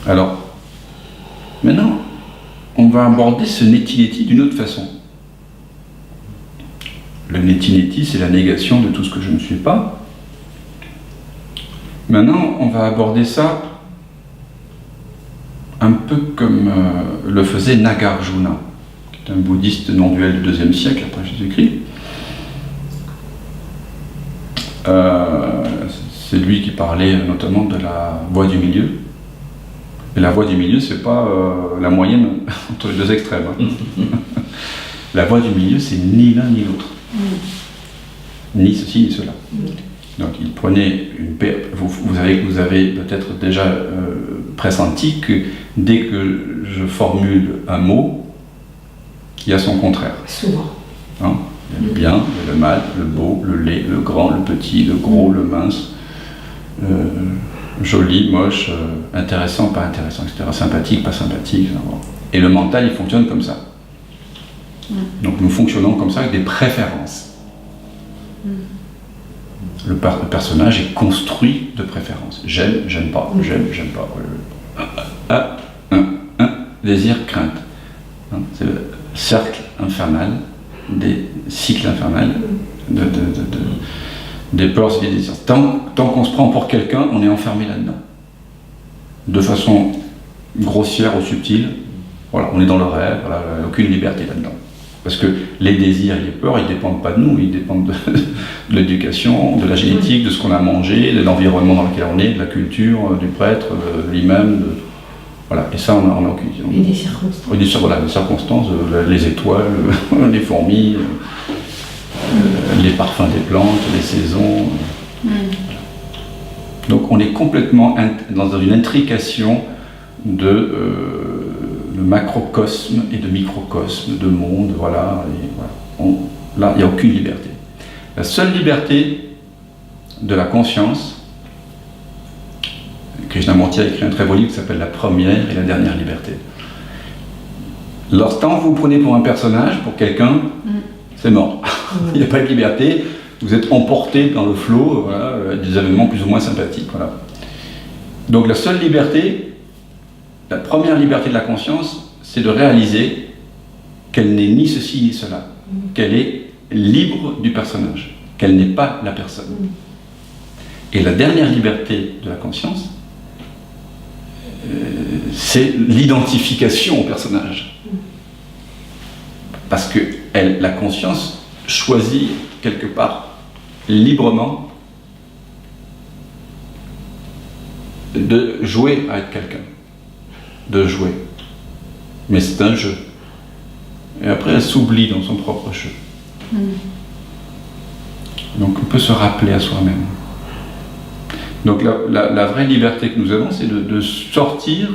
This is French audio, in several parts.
Alors, maintenant, on va aborder ce neti-neti d'une autre façon. Le neti-neti, c'est la négation de tout ce que je ne suis pas. Maintenant, on va aborder ça un peu comme le faisait Nagarjuna, qui est un bouddhiste non-duel du IIe siècle après Jésus-Christ. C'est lui qui parlait notamment de la voie du milieu. Et la voie du milieu, c'est pas la moyenne entre les deux extrêmes. Hein. La voie du milieu, c'est ni l'un ni l'autre. Ni ceci ni cela. Donc il prenait une paire. Vous avez peut-être déjà pressenti que dès que je formule un mot, il y a son contraire. Souvent. Hein, il y a le bien, il y a le mal, le beau, le laid, le grand, le petit, le gros, le mince, joli, moche, intéressant, pas intéressant, etc. Sympathique, pas sympathique. Et le mental, il fonctionne comme ça. Donc nous fonctionnons comme ça avec des préférences. Le personnage est construit de préférences. J'aime, j'aime pas, j'aime, j'aime pas. Désir, crainte. Hein, c'est le cercle infernal, des cycles infernals, des peurs et des désirs. Tant qu'on se prend pour quelqu'un, on est enfermé là-dedans. De façon grossière ou subtile, voilà, on est dans le rêve, voilà, aucune liberté là-dedans. Parce que les désirs et les peurs, ils ne dépendent pas de nous, ils dépendent de l'éducation, de la génétique, de ce qu'on a mangé, de l'environnement dans lequel on est, de la culture, du prêtre, de l'imam, voilà. Et ça, on n'a aucune idée. Et des circonstances. Oui, voilà, les circonstances, les étoiles, les fourmis, les parfums des plantes, les saisons. Donc on est complètement dans une intrication de macrocosme et de microcosme, de monde, voilà. Et voilà. Là, il n'y a aucune liberté. La seule liberté de la conscience, Krishnamurti a écrit un très beau livre qui s'appelle La première et la dernière liberté. Lorsqu'on vous prenez pour un personnage, pour quelqu'un, c'est mort. Il n'y a pas de liberté, vous êtes emporté dans le flot, voilà, des événements plus ou moins sympathiques. Voilà. Donc la seule liberté, la première liberté de la conscience, c'est de réaliser qu'elle n'est ni ceci ni cela, qu'elle est libre du personnage, qu'elle n'est pas la personne. Et la dernière liberté de la conscience, c'est l'identification au personnage. Parce que la conscience choisit quelque part librement de jouer avec quelqu'un. De jouer. Mais c'est un jeu. Et après, elle s'oublie dans son propre jeu. Donc on peut se rappeler à soi-même. Donc la vraie liberté que nous avons, c'est de sortir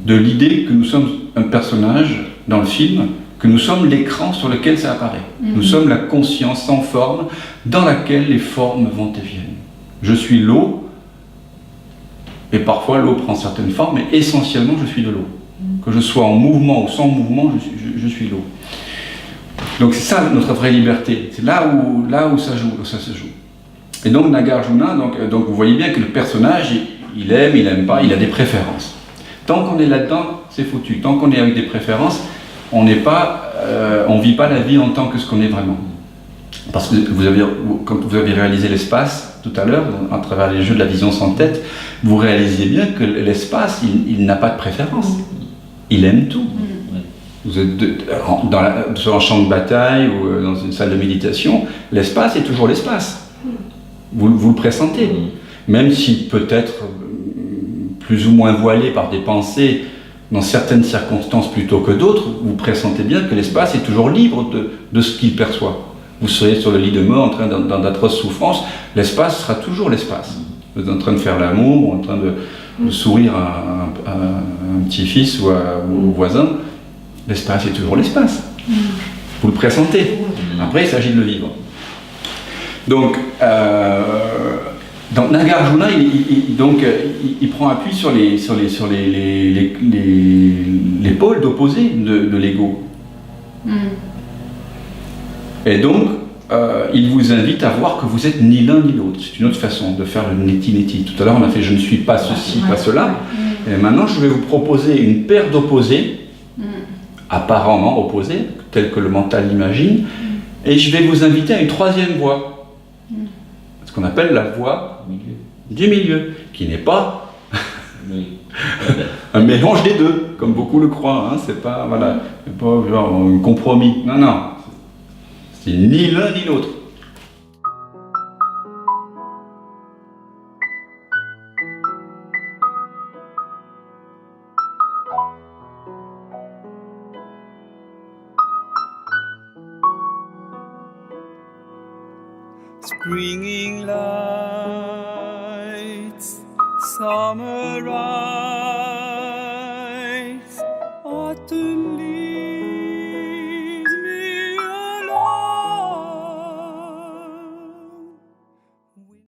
de l'idée que nous sommes un personnage dans le film, que nous sommes l'écran sur lequel ça apparaît. Nous sommes la conscience sans forme dans laquelle les formes vont et viennent. Je suis l'eau, et parfois l'eau prend certaines formes, mais essentiellement je suis de l'eau. Que je sois en mouvement ou sans mouvement, je suis l'eau. Donc c'est ça notre vraie liberté, c'est là où ça se joue. Et donc Nagarjuna, donc vous voyez bien que le personnage, il aime pas, il a des préférences. Tant qu'on est là-dedans, c'est foutu. Tant qu'on est avec des préférences, on ne vit pas la vie en tant que ce qu'on est vraiment. Parce que quand vous avez réalisé l'espace tout à l'heure, à travers les jeux de la vision sans tête, vous réalisiez bien que l'espace, il n'a pas de préférence. Il aime tout. Vous êtes sur un champ de bataille ou dans une salle de méditation, l'espace est toujours l'espace. Vous le pressentez. Même si peut-être plus ou moins voilé par des pensées dans certaines circonstances plutôt que d'autres, vous pressentez bien que l'espace est toujours libre de ce qu'il perçoit. Vous serez sur le lit de mort en train dans d'atroces souffrances, l'espace sera toujours l'espace. Vous êtes en train de faire l'amour, en train de sourire à un petit-fils ou au voisin, l'espace est toujours l'espace. Vous le pressentez. Après, il s'agit de le vivre. Donc Nagarjuna, il prend appui sur les pôles d'opposés de l'ego. Et donc, il vous invite à voir que vous êtes ni l'un ni l'autre. C'est une autre façon de faire le neti-neti. Tout à l'heure, on a fait « je ne suis pas ceci, pas cela ». Et maintenant, je vais vous proposer une paire d'opposés, apparemment opposés, tels que le mental l'imagine, et je vais vous inviter à une troisième voie, ce qu'on appelle la voie du milieu, qui n'est pas un mélange des deux, comme beaucoup le croient. Hein. C'est pas, voilà, c'est pas genre un compromis. Non, non. C'est ni l'un ni l'autre. Springing lights, summer rise, autumn leaves.